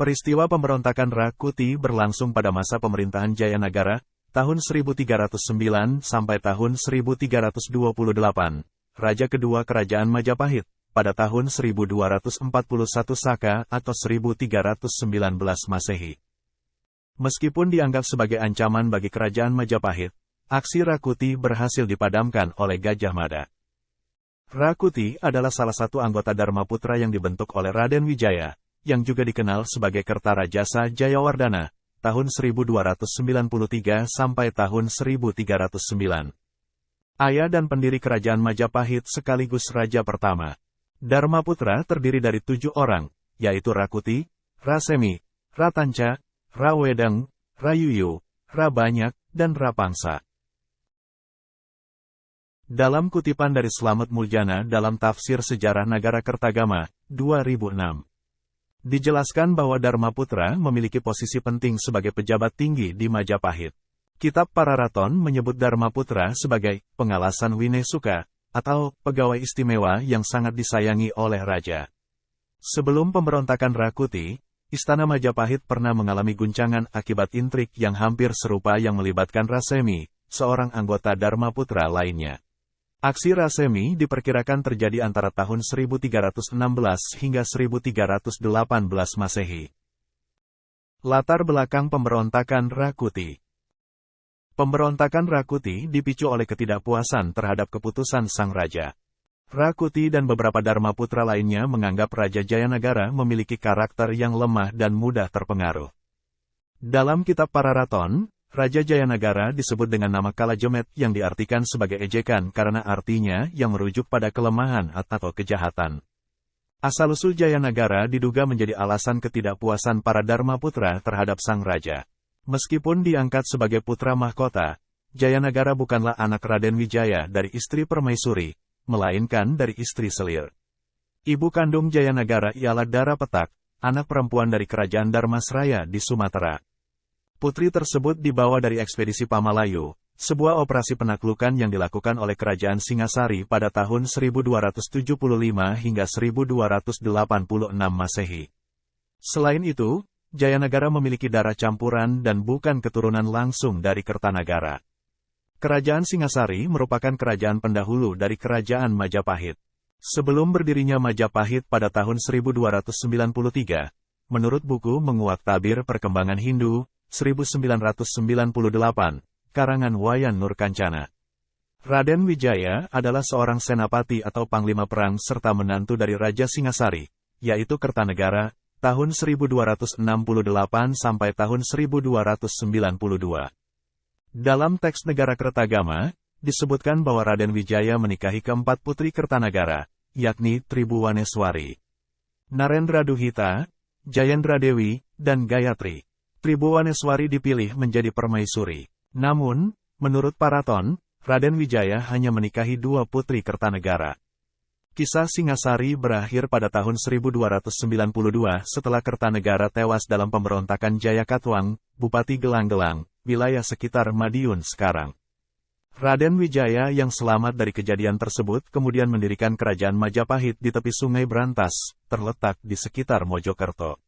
Peristiwa pemberontakan Rakuti berlangsung pada masa pemerintahan Jayanagara, tahun 1309 sampai tahun 1328, Raja kedua Kerajaan Majapahit, pada tahun 1241 Saka atau 1319 Masehi. Meskipun dianggap sebagai ancaman bagi Kerajaan Majapahit, aksi Rakuti berhasil dipadamkan oleh Gajah Mada. Rakuti adalah salah satu anggota Dharmaputra yang dibentuk oleh Raden Wijaya, yang juga dikenal sebagai Kertarajasa Jayawardhana, tahun 1293 sampai tahun 1309. Ayah dan pendiri Kerajaan Majapahit sekaligus Raja pertama. Dharmaputra terdiri dari 7 orang, yaitu Rakuti, Rasemi, Ratanca, Rawedeng, Rayuyu, Rabanyak, dan Rapangsa. Dalam kutipan dari Slamet Muljana dalam Tafsir Sejarah Nagara Kertagama, 2006. Dijelaskan bahwa Dharmaputra memiliki posisi penting sebagai pejabat tinggi di Majapahit. Kitab Pararaton menyebut Dharmaputra sebagai pengalasan Winesuka, atau pegawai istimewa yang sangat disayangi oleh raja. Sebelum pemberontakan Rakuti, Istana Majapahit pernah mengalami guncangan akibat intrik yang hampir serupa yang melibatkan Rasemi, seorang anggota Dharmaputra lainnya. Aksi Rasemi diperkirakan terjadi antara tahun 1316 hingga 1318 Masehi. Latar belakang pemberontakan Rakuti. Pemberontakan Rakuti dipicu oleh ketidakpuasan terhadap keputusan sang raja. Rakuti dan beberapa Dharmaputra lainnya menganggap Raja Jayanagara memiliki karakter yang lemah dan mudah terpengaruh. Dalam kitab Pararaton, Raja Jayanagara disebut dengan nama Kalajemet yang diartikan sebagai ejekan karena artinya yang merujuk pada kelemahan atau kejahatan. Asal-usul Jayanagara diduga menjadi alasan ketidakpuasan para Dharmaputra terhadap sang raja. Meskipun diangkat sebagai putra mahkota, Jayanagara bukanlah anak Raden Wijaya dari istri permaisuri, melainkan dari istri selir. Ibu kandung Jayanagara ialah Dara Petak, anak perempuan dari Kerajaan Dharmasraya di Sumatera. Putri tersebut dibawa dari ekspedisi Pamalayu, sebuah operasi penaklukan yang dilakukan oleh Kerajaan Singasari pada tahun 1275 hingga 1286 Masehi. Selain itu, Jayanagara memiliki darah campuran dan bukan keturunan langsung dari Kertanagara. Kerajaan Singasari merupakan kerajaan pendahulu dari Kerajaan Majapahit. Sebelum berdirinya Majapahit pada tahun 1293, menurut buku Menguak Tabir Perkembangan Hindu, 1998, karangan Wayan Nurkancana. Raden Wijaya adalah seorang senapati atau panglima perang serta menantu dari Raja Singasari, yaitu Kertanegara, tahun 1268 sampai tahun 1292. Dalam teks Negara Kertagama, disebutkan bahwa Raden Wijaya menikahi keempat putri Kertanagara, yakni Tribuwaneswari, Narendraduhita, Jayendradewi, dan Gayatri. Tribuwaneswari dipilih menjadi permaisuri. Namun, menurut Paraton, Raden Wijaya hanya menikahi 2 putri Kertanegara. Kisah Singasari berakhir pada tahun 1292 setelah Kertanegara tewas dalam pemberontakan Jayakatwang, Bupati Gelang-Gelang, wilayah sekitar Madiun sekarang. Raden Wijaya yang selamat dari kejadian tersebut kemudian mendirikan Kerajaan Majapahit di tepi Sungai Brantas, terletak di sekitar Mojokerto.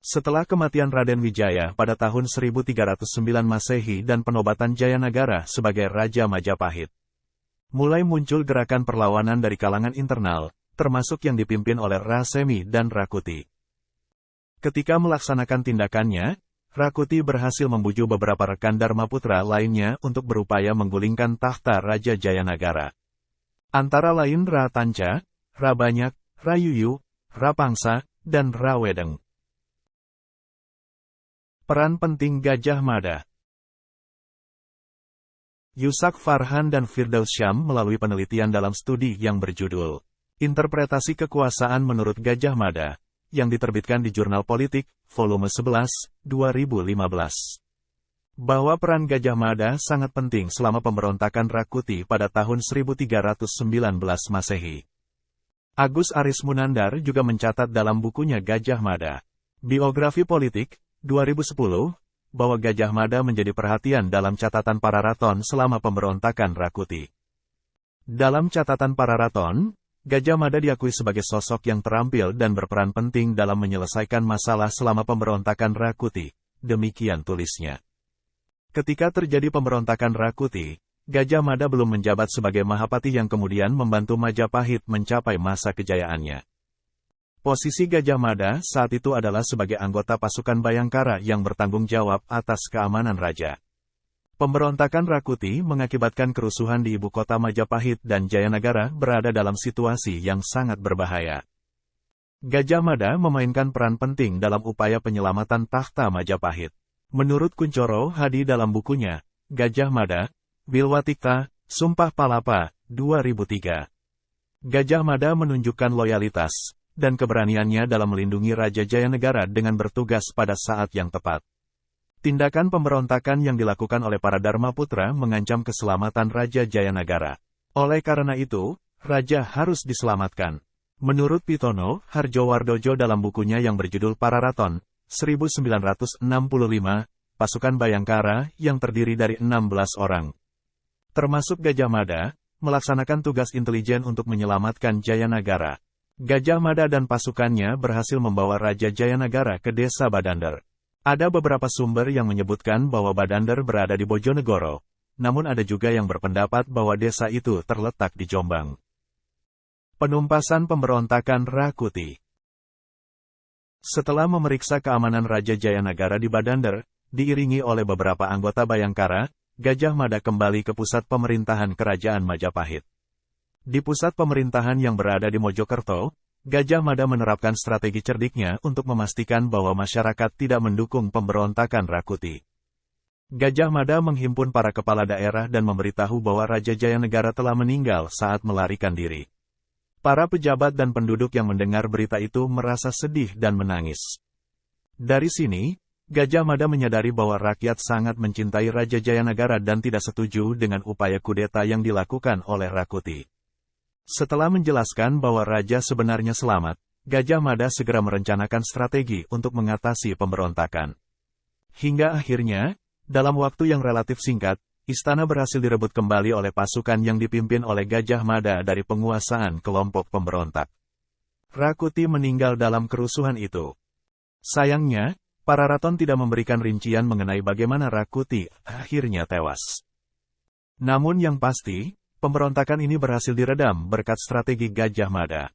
Setelah kematian Raden Wijaya pada tahun 1309 Masehi dan penobatan Jayanagara sebagai Raja Majapahit, mulai muncul gerakan perlawanan dari kalangan internal, termasuk yang dipimpin oleh Rasemi dan Rakuti. Ketika melaksanakan tindakannya, Rakuti berhasil membujuk beberapa rekan Dharmaputra lainnya untuk berupaya menggulingkan tahta Raja Jayanagara. Antara lain Ratanca, Rabanyak, Rayuyu, Rapangsa, dan Rawedeng. Peran penting Gajah Mada. Yusak Farhan dan Firdaus Syam melalui penelitian dalam studi yang berjudul Interpretasi Kekuasaan Menurut Gajah Mada, yang diterbitkan di Jurnal Politik, volume 11, 2015. Bahwa peran Gajah Mada sangat penting selama pemberontakan Rakuti pada tahun 1319 Masehi. Agus Arismunandar juga mencatat dalam bukunya Gajah Mada, Biografi Politik, 2010, bahwa Gajah Mada menjadi perhatian dalam catatan Pararaton selama pemberontakan Rakuti. Dalam catatan Pararaton, Gajah Mada diakui sebagai sosok yang terampil dan berperan penting dalam menyelesaikan masalah selama pemberontakan Rakuti, demikian tulisnya. Ketika terjadi pemberontakan Rakuti, Gajah Mada belum menjabat sebagai Mahapati yang kemudian membantu Majapahit mencapai masa kejayaannya. Posisi Gajah Mada saat itu adalah sebagai anggota pasukan Bayangkara yang bertanggung jawab atas keamanan raja. Pemberontakan Rakuti mengakibatkan kerusuhan di ibu kota Majapahit dan Jayanagara berada dalam situasi yang sangat berbahaya. Gajah Mada memainkan peran penting dalam upaya penyelamatan takhta Majapahit. Menurut Kuncoro Hadi dalam bukunya, Gajah Mada, Bilwatikta, Sumpah Palapa, 2003. Gajah Mada menunjukkan loyalitas dan keberaniannya dalam melindungi Raja Jayanegara dengan bertugas pada saat yang tepat. Tindakan pemberontakan yang dilakukan oleh para Dharmaputra mengancam keselamatan Raja Jayanagara. Oleh karena itu, Raja harus diselamatkan. Menurut Pitono Harjowardojo dalam bukunya yang berjudul Pararaton, 1965, pasukan Bayangkara yang terdiri dari 16 orang, termasuk Gajah Mada, melaksanakan tugas intelijen untuk menyelamatkan Jayanagara. Gajah Mada dan pasukannya berhasil membawa Raja Jayanagara ke desa Badander. Ada beberapa sumber yang menyebutkan bahwa Badander berada di Bojonegoro, namun ada juga yang berpendapat bahwa desa itu terletak di Jombang. Penumpasan pemberontakan Rakuti. Setelah memeriksa keamanan Raja Jayanagara di Badander, diiringi oleh beberapa anggota Bayangkara, Gajah Mada kembali ke pusat pemerintahan Kerajaan Majapahit. Di pusat pemerintahan yang berada di Mojokerto, Gajah Mada menerapkan strategi cerdiknya untuk memastikan bahwa masyarakat tidak mendukung pemberontakan Rakuti. Gajah Mada menghimpun para kepala daerah dan memberitahu bahwa Raja Jayanegara telah meninggal saat melarikan diri. Para pejabat dan penduduk yang mendengar berita itu merasa sedih dan menangis. Dari sini, Gajah Mada menyadari bahwa rakyat sangat mencintai Raja Jayanegara dan tidak setuju dengan upaya kudeta yang dilakukan oleh Rakuti. Setelah menjelaskan bahwa raja sebenarnya selamat, Gajah Mada segera merencanakan strategi untuk mengatasi pemberontakan. Hingga akhirnya, dalam waktu yang relatif singkat, istana berhasil direbut kembali oleh pasukan yang dipimpin oleh Gajah Mada dari penguasaan kelompok pemberontak. Rakuti meninggal dalam kerusuhan itu. Sayangnya, Pararaton tidak memberikan rincian mengenai bagaimana Rakuti akhirnya tewas. Namun yang pasti, pemberontakan ini berhasil diredam berkat strategi Gajah Mada.